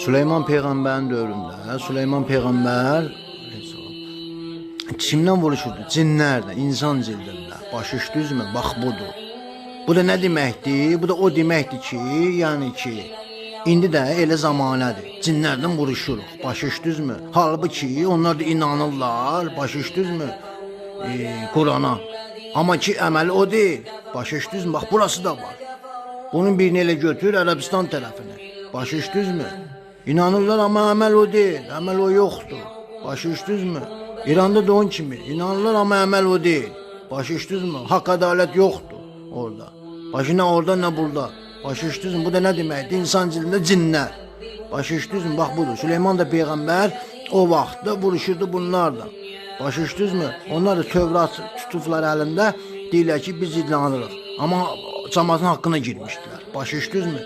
Süleyman Peyğəmbərin dövründə Süleyman Peyğəmbər kimdən vuruşurdu? Cinlərlə, insan cildində. Başış düzmü? Bax budur. Bu da nə deməkdir? Bu da o deməkdir ki, yəni ki, indi də elə zamanədir. Cinlərdən vuruşuruq. Başış düzmü? Halbuki onlar da inanırlar. Başış düzmü? Qurana. Amma ki, əməli o deyil. Başış düzmü? Bax burası da var. Bunun birini elə götür Ərəbistan tərəfini. Başış düzmü? İnanırlar amma əməl o deyil. Əməl o yoxdur. Başış düzmü? İranda da onun kimi. İnanırlar amma əməl o deyil. Başış düzmü? Haqq ədalət yoxdur orada. Başı nə orada nə burada. Başış düzmü? Bu da nə deməkdir? İnsan cildində cinlər. Başış düzmü? Bax budur. Süleyman da Peyğəmbər o vaxtda vuruşurdu bunlarla. Başış düzmü? Onlar da Tövrat tutublar əlində deyirlər ki, biz inanırıq. Amma cəmaatın haqqına girmişdilər. Başış düzmü?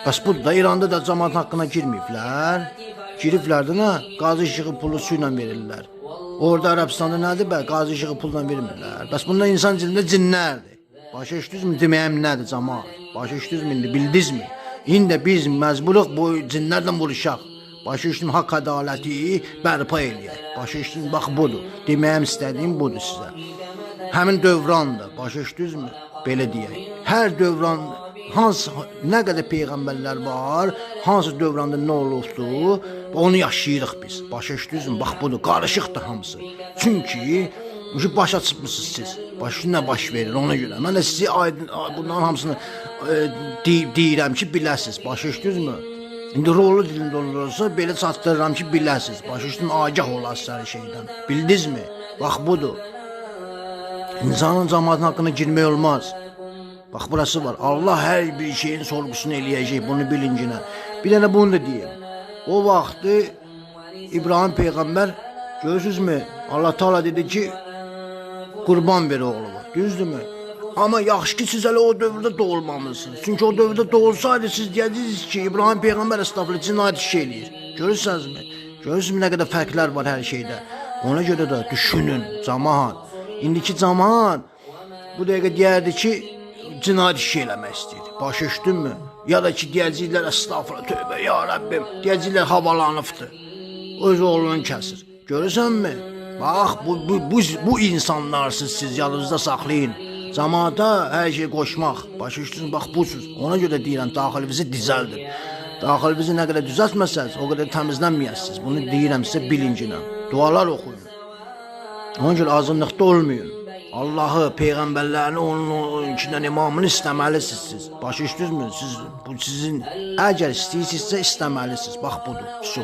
Bəs bu da İranda da cəmaatın haqqına girməyiblər. Giriblər də nə? Qazı işığı pulu su ilə verirlər. Orada Ərəbistanda nədir bə? Qazı işığı pulla vermirlər. Bəs bunlar insan cilində cinlərdir. Başış düzmü? Deməyəm nədir cəmaat? Başış düzmü indi bildizmi? İndi biz məcburuq bu cinlərlə vuruşaq. Başış düzmü? Haqq ədaləti bərpa eləyək. Başış düzmü? Bax budur. Deməyəm istədiyim budur sizə. Həmin dövrandır. Başış düzmü? Belə deyək. Hər dövran hansı nə qədər peyğəmbərlər var, hansı dövranda nə olubdu, onu yaşayırıq biz. Başa düşdünüzmü? Bax budur, qarışıqdır hamısı. Çünki başa çıxmısınız siz. Başa nə baş verir ona görə. Mən də sizi bunların hamısını deyirəm ki, biləsiniz. Başa düşdünüzmü? İndi rolu dilində olursa belə çatdırıram ki, biləsiniz. Başa düşdünüzmü? Agah olasınız hər şeydən. Bildinizmi? Bax budur. İnsanın cəmaatın haqqına girmək olmaz. Bax burası var. Allah hər bir şeyin sorğusunu eləyəcək, bunu bilincinə. Bir dənə bunu da deyim. O vaxtı İbrahim Peyğəmbər görürsünüzmü? Allah Teala dedi ki, qurban ver oğlumu. Düzdürmü? Amma yaxşı ki siz hələ o dövrdə doğulmamısınız. Çünki o dövrdə doğulsaydı siz deyəcəksiniz ki, İbrahim Peyğəmbər estağfurullah cinayət işi eləyir. Görürsünüzmü? Görürsünüzmü nə qədər fərqlər var hər şeydə. Ona görə də düşünün cəmaat. İndiki cəmaat bu dəqiqə deyərdi ki, cinayət işi eləmək istəyir. Başa düşdünmü? Ya da ki, deyəcəklər, estağfurullah, tövbə, ya Rəbbim, deyəcəklər, havalanıbdır. Öz oğlunu kəsir. Görürsənmi? Bax, bu insanlarsınız siz, yanınızda saxlayın. Cəmaata hər şey qoşmaq. Başa düşdünüz, bax, busuz. Ona görə deyirəm, daxilinizi düzəldir. Daxilinizi nə qədər düzəltməsəniz, o qədər təmizlənməyəsiniz. Bunu deyirəm sizə bilincinə. Dualar oxuyun. Ona görə azınlıqda olmayın. Allahı, peyğəmbərlərini, onun içindən imamını istəməlisiniz siz. Başa düşdünüzmü? Bu sizin əgər istəyirsinizsə istəməlisiniz. Bax budur. Su.